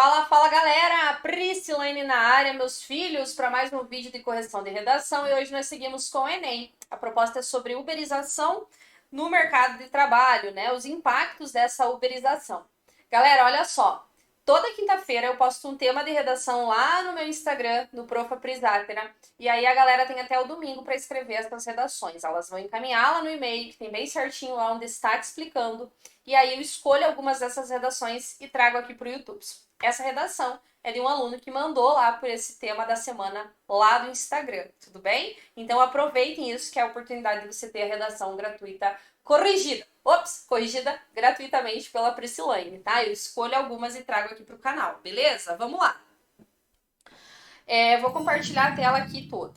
Fala, fala galera! Priscilane na área, meus filhos, para mais um vídeo de correção de redação e hoje nós seguimos com o Enem. A proposta é sobre uberização no mercado de trabalho, né? Os impactos dessa uberização. Galera, olha só. Toda quinta-feira eu posto um tema de redação lá no meu Instagram, no Profa Prisátera, e aí a galera tem até o domingo para escrever essas redações. Elas vão encaminhá-la no e-mail, que tem bem certinho lá um destaque explicando, e aí eu escolho algumas dessas redações e trago aqui para o YouTube. Essa redação é de um aluno que mandou lá por esse tema da semana lá do Instagram, tudo bem? Então aproveitem isso, que é a oportunidade de você ter a redação gratuita corrigida. Corrigida gratuitamente pela Priscilane, tá? Eu escolho algumas e trago aqui pro canal, beleza? Vamos lá. Vou compartilhar a tela aqui toda.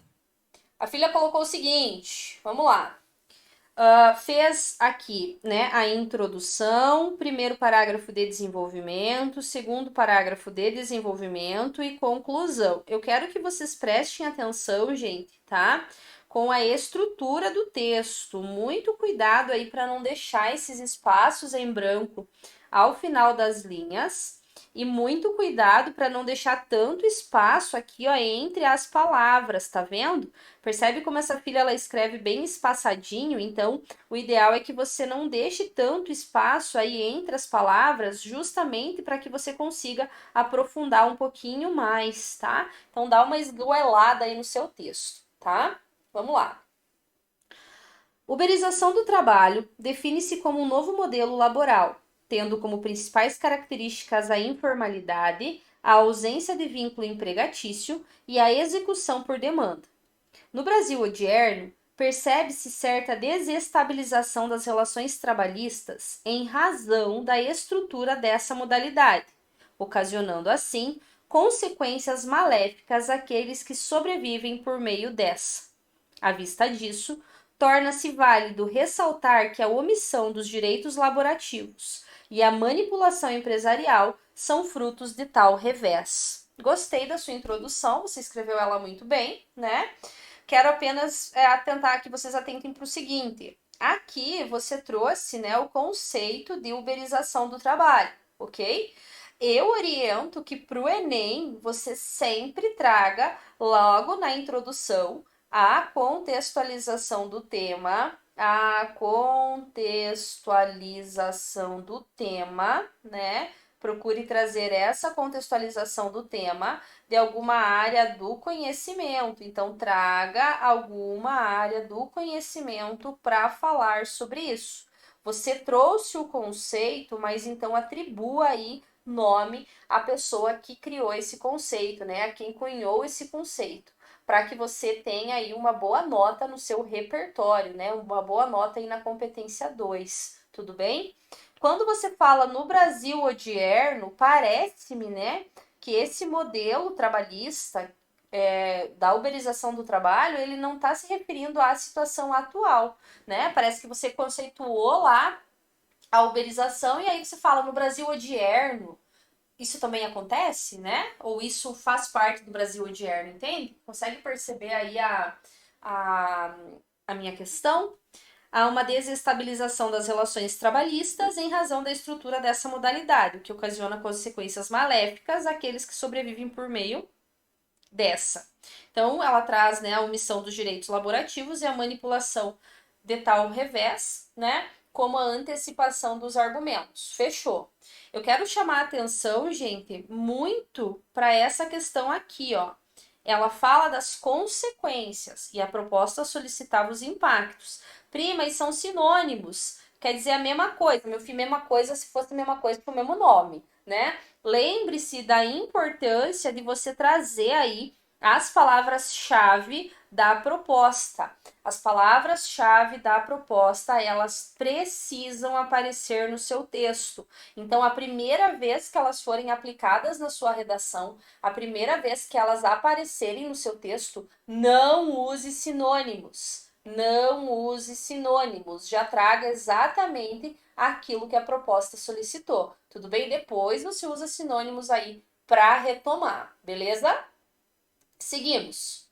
A filha colocou o seguinte, vamos lá. Fez aqui, né, a introdução, primeiro parágrafo de desenvolvimento, segundo parágrafo de desenvolvimento e conclusão. Eu quero que vocês prestem atenção, gente, tá? Com a estrutura do texto. Muito cuidado aí para não deixar esses espaços em branco ao final das linhas. E muito cuidado para não deixar tanto espaço aqui, ó, entre as palavras, tá vendo? Percebe como essa filha ela escreve bem espaçadinho? Então, o ideal é que você não deixe tanto espaço aí entre as palavras, justamente para que você consiga aprofundar um pouquinho mais, tá? Então, dá uma esgoelada aí no seu texto, tá? Vamos lá. Uberização do trabalho define-se como um novo modelo laboral, tendo como principais características a informalidade, a ausência de vínculo empregatício e a execução por demanda. No Brasil odierno, percebe-se certa desestabilização das relações trabalhistas em razão da estrutura dessa modalidade, ocasionando assim consequências maléficas àqueles que sobrevivem por meio dessa. À vista disso, torna-se válido ressaltar que a omissão dos direitos laborativos e a manipulação empresarial são frutos de tal revés. Gostei da sua introdução, você escreveu ela muito bem, né? Quero apenas atentar que vocês atentem para o seguinte. Aqui você trouxe, né, o conceito de uberização do trabalho, ok? Eu oriento que para o Enem você sempre traga logo na introdução a contextualização do tema, né? Procure trazer essa contextualização do tema de alguma área do conhecimento. Então, traga alguma área do conhecimento para falar sobre isso. Você trouxe o conceito, mas então atribua aí nome à pessoa que criou esse conceito, né? A quem cunhou esse conceito, para que você tenha aí uma boa nota no seu repertório, né? Uma boa nota aí na competência 2, tudo bem? Quando você fala no Brasil odierno, parece-me, né, que esse modelo trabalhista da uberização do trabalho, ele não está se referindo à situação atual, né? Parece que você conceituou lá a uberização e aí você fala no Brasil odierno. Isso também acontece, né? Ou isso faz parte do Brasil odierno, entende? Consegue perceber aí a, a minha questão? Há uma desestabilização das relações trabalhistas em razão da estrutura dessa modalidade, o que ocasiona consequências maléficas àqueles que sobrevivem por meio dessa. Então, ela traz, né, a omissão dos direitos laborativos e a manipulação de tal revés, né, como a antecipação dos argumentos. Fechou. Eu quero chamar a atenção, gente, muito para essa questão aqui, ó. Ela fala das consequências e a proposta solicitava os impactos. Prima, e são sinônimos. Quer dizer a mesma coisa. Meu filho, mesma coisa se fosse a mesma coisa com o mesmo nome, né? Lembre-se da importância de você trazer aí as palavras-chave da proposta. As palavras-chave da proposta, elas precisam aparecer no seu texto. Então, a primeira vez que elas forem aplicadas na sua redação, a primeira vez que elas aparecerem no seu texto, não use sinônimos. Não use sinônimos. Já traga exatamente aquilo que a proposta solicitou. Tudo bem? Depois você usa sinônimos aí para retomar, beleza? Seguimos.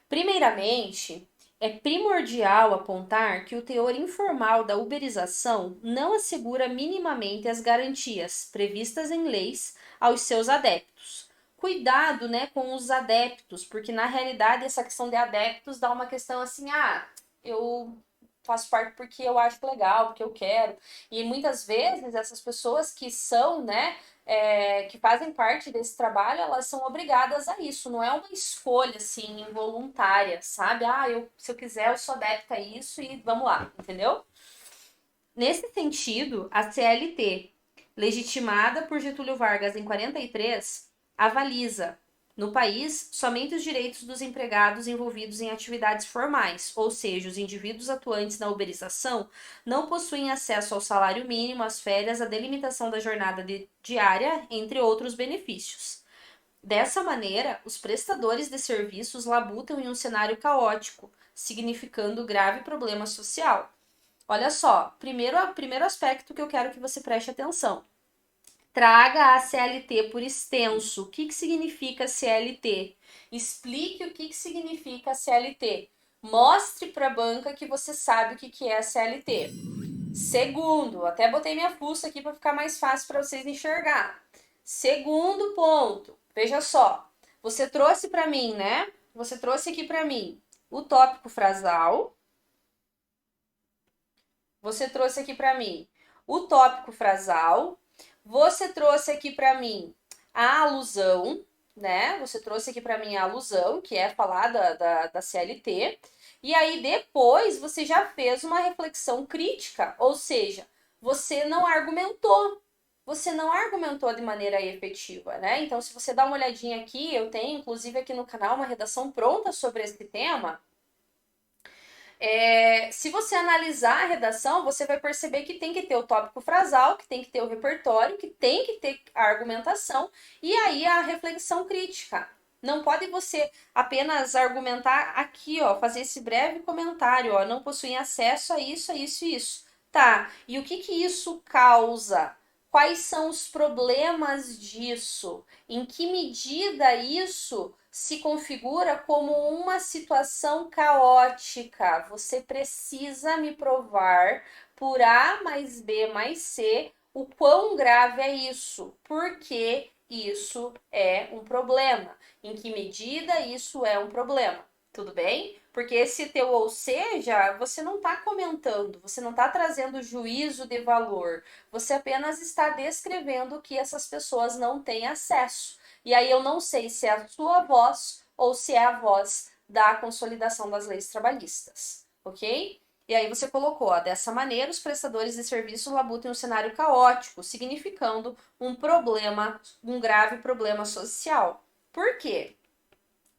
Primeiramente, é primordial apontar que o teor informal da uberização não assegura minimamente as garantias previstas em leis aos seus adeptos. Cuidado, né, com os adeptos, porque na realidade essa questão de adeptos dá uma questão assim, eu faço parte porque eu acho legal, porque eu quero. E muitas vezes essas pessoas que são, né, que fazem parte desse trabalho, elas são obrigadas a isso, não é uma escolha assim involuntária, sabe? Se eu quiser, eu sou adepta a isso e vamos lá, entendeu? Nesse sentido, a CLT, legitimada por Getúlio Vargas em 43, avaliza no país somente os direitos dos empregados envolvidos em atividades formais, ou seja, os indivíduos atuantes na uberização não possuem acesso ao salário mínimo, às férias, à delimitação da jornada diária, entre outros benefícios. Dessa maneira, os prestadores de serviços labutam em um cenário caótico, significando grave problema social. Olha só, primeiro aspecto que eu quero que você preste atenção. Traga a CLT por extenso. O que significa CLT? Explique o que significa CLT. Mostre para a banca que você sabe o que é a CLT. Segundo, até botei minha fuça aqui para ficar mais fácil para vocês enxergar. Segundo ponto, veja só. Você trouxe para mim, né? Você trouxe aqui para mim o tópico frasal. Você trouxe aqui para mim o tópico frasal. Você trouxe aqui para mim a alusão, né? Você trouxe aqui para mim a alusão, que é falar da CLT. E aí depois você já fez uma reflexão crítica, ou seja, você não argumentou. Você não argumentou de maneira efetiva, né? Então, se você dá uma olhadinha aqui, eu tenho, inclusive, aqui no canal, uma redação pronta sobre esse tema. Se você analisar a redação, você vai perceber que tem que ter o tópico frasal, que tem que ter o repertório, que tem que ter a argumentação e aí a reflexão crítica. Não pode você apenas argumentar aqui, ó, fazer esse breve comentário, ó, não possuem acesso a isso, a isso e isso. Tá, e o que isso causa? Quais são os problemas disso? Em que medida isso se configura como uma situação caótica? Você precisa me provar por A mais B mais C o quão grave é isso. Porque isso é um problema. Em que medida isso é um problema? Tudo bem? Porque esse teu ou seja, você não está comentando, você não está trazendo juízo de valor, você apenas está descrevendo que essas pessoas não têm acesso. E aí eu não sei se é a sua voz ou se é a voz da consolidação das leis trabalhistas, ok? E aí você colocou, ó, dessa maneira, os prestadores de serviços labutam em um cenário caótico, significando um problema, um grave problema social. Por quê?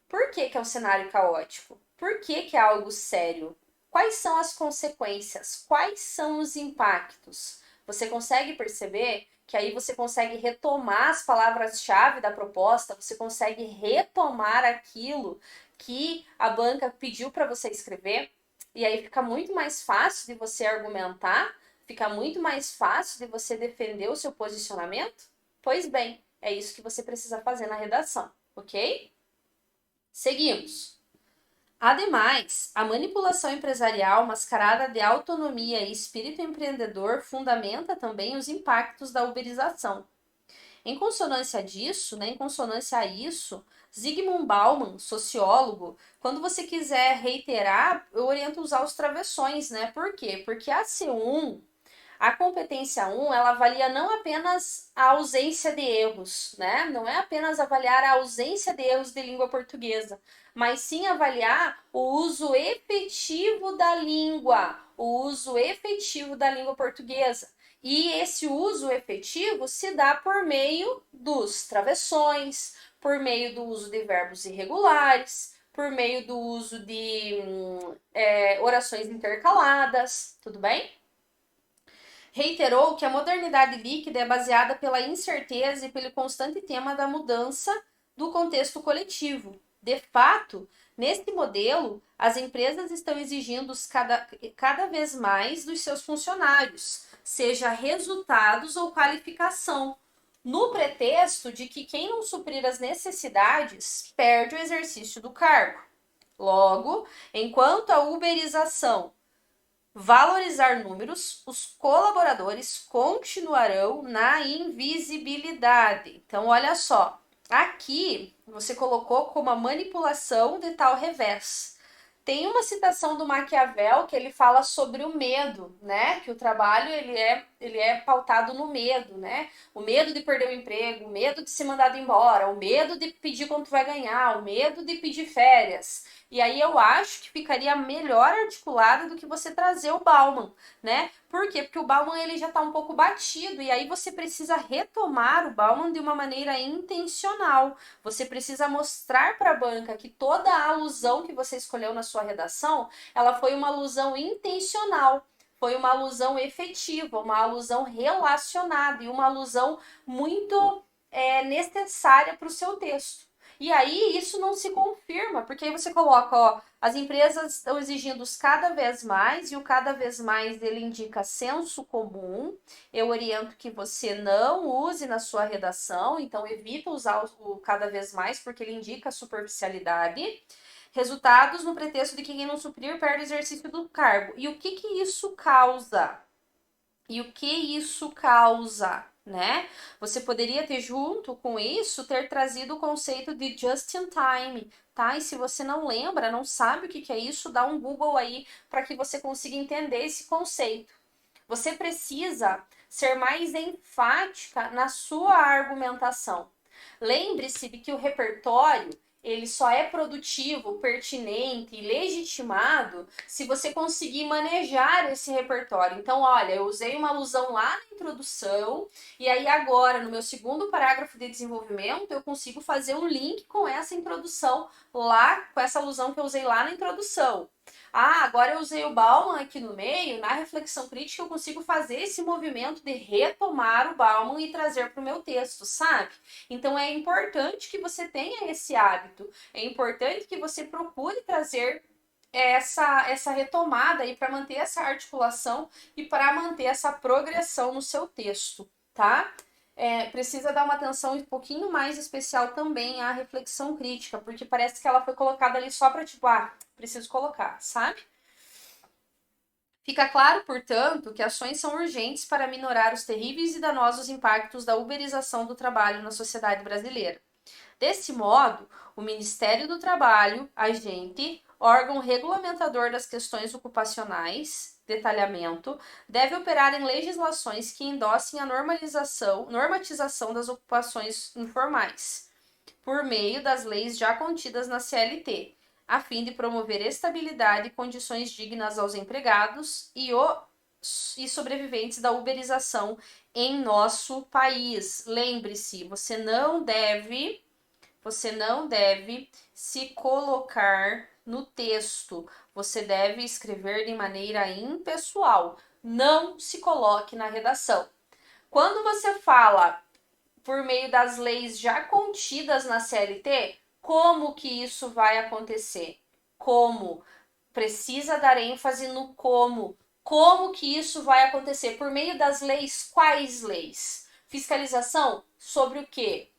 Por que é um cenário caótico? Por que é algo sério? Quais são as consequências? Quais são os impactos? Você consegue perceber que aí você consegue retomar as palavras-chave da proposta, você consegue retomar aquilo que a banca pediu para você escrever, e aí fica muito mais fácil de você argumentar, fica muito mais fácil de você defender o seu posicionamento? Pois bem, é isso que você precisa fazer na redação, ok? Seguimos. Ademais, a manipulação empresarial mascarada de autonomia e espírito empreendedor fundamenta também os impactos da uberização. Em consonância disso, né, em consonância a isso, Zygmunt Bauman, sociólogo, quando você quiser reiterar, eu oriento a usar os travessões, né? Por quê? Porque a C1, a competência 1, ela avalia não apenas a ausência de erros, né? Não é apenas avaliar a ausência de erros de língua portuguesa, mas sim avaliar o uso efetivo da língua, o uso efetivo da língua portuguesa. E esse uso efetivo se dá por meio dos travessões, por meio do uso de verbos irregulares, por meio do uso de orações intercaladas, tudo bem? Reiterou que a modernidade líquida é baseada pela incerteza e pelo constante tema da mudança do contexto coletivo. De fato, neste modelo, as empresas estão exigindo cada vez mais dos seus funcionários, seja resultados ou qualificação, no pretexto de que quem não suprir as necessidades perde o exercício do cargo. Logo, enquanto a uberização valorizar números, os colaboradores continuarão na invisibilidade. Então, olha só, aqui você colocou como a manipulação de tal revés. Tem uma citação do Maquiavel que ele fala sobre o medo, né? Que o trabalho ele é pautado no medo, né? O medo de perder o emprego, o medo de ser mandado embora, o medo de pedir quanto vai ganhar, o medo de pedir férias. E aí eu acho que ficaria melhor articulada do que você trazer o Bauman, né? Por quê? Porque o Bauman ele já está um pouco batido e aí você precisa retomar o Bauman de uma maneira intencional. Você precisa mostrar para a banca que toda a alusão que você escolheu na sua redação, ela foi uma alusão intencional. Foi uma alusão efetiva, uma alusão relacionada e uma alusão muito necessária para o seu texto. E aí isso não se confirma, porque aí você coloca, ó, as empresas estão exigindo cada vez mais, e o cada vez mais ele indica senso comum. Eu oriento que você não use na sua redação, então evita usar o cada vez mais, porque ele indica superficialidade. Resultados no pretexto de que quem não suprir perde o exercício do cargo. E o que isso causa? E o que isso causa, né? Você poderia ter, junto com isso, ter trazido o conceito de just in time, tá? E se você não lembra, não sabe o que é isso, dá um Google aí para que você consiga entender esse conceito. Você precisa ser mais enfática na sua argumentação. Lembre-se de que o repertório ele só é produtivo, pertinente e legitimado se você conseguir manejar esse repertório. Então, olha, eu usei uma alusão lá na introdução e aí agora, no meu segundo parágrafo de desenvolvimento, eu consigo fazer um link com essa introdução lá, com essa alusão que eu usei lá na introdução. Ah, agora eu usei o Bauman aqui no meio, na reflexão crítica eu consigo fazer esse movimento de retomar o Bauman e trazer para o meu texto, sabe? Então é importante que você tenha esse hábito, é importante que você procure trazer essa retomada aí para manter essa articulação e para manter essa progressão no seu texto, tá? Precisa dar uma atenção um pouquinho mais especial também à reflexão crítica, porque parece que ela foi colocada ali só para tipo, preciso colocar, sabe? Fica claro, portanto, que ações são urgentes para minorar os terríveis e danosos impactos da uberização do trabalho na sociedade brasileira. Desse modo, o Ministério do Trabalho, agente, órgão regulamentador das questões ocupacionais, detalhamento, deve operar em legislações que endossem a normatização das ocupações informais, por meio das leis já contidas na CLT, a fim de promover estabilidade e condições dignas aos empregados e sobreviventes da uberização em nosso país. Lembre-se, você não deve se colocar no texto. Você deve escrever de maneira impessoal. Não se coloque na redação. Quando você fala por meio das leis já contidas na CLT, como que isso vai acontecer? Como? Precisa dar ênfase no como. Como que isso vai acontecer? Por meio das leis, quais leis? Fiscalização sobre o quê?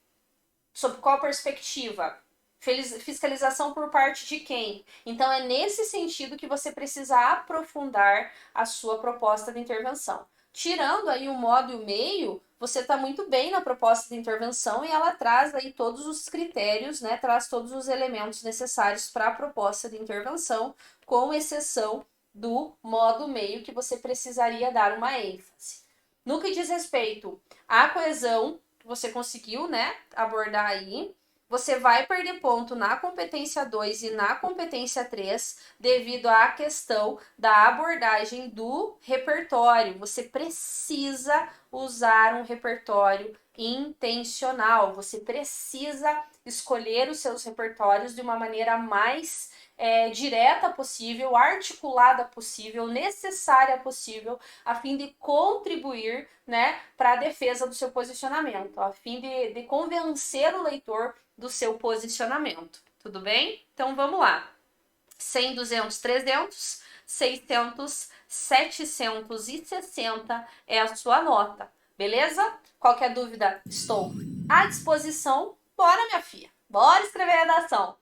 Sob qual perspectiva? Fiscalização por parte de quem? Então é nesse sentido que você precisa aprofundar a sua proposta de intervenção. Tirando aí o modo e o meio, você está muito bem na proposta de intervenção e ela traz aí todos os critérios, né? Traz todos os elementos necessários para a proposta de intervenção, com exceção do modo meio que você precisaria dar uma ênfase. No que diz respeito à coesão, você conseguiu, né, abordar aí, você vai perder ponto na competência 2 e na competência 3 devido à questão da abordagem do repertório. Você precisa usar um repertório intencional, você precisa escolher os seus repertórios de uma maneira mais direta possível, articulada possível, necessária possível, a fim de contribuir, né, para a defesa do seu posicionamento, a fim de convencer o leitor do seu posicionamento. Tudo bem? Então vamos lá. 100, 200, 300, 600, 760 é a sua nota. Beleza? Qualquer dúvida, estou à disposição. Bora, minha filha. Bora escrever a redação.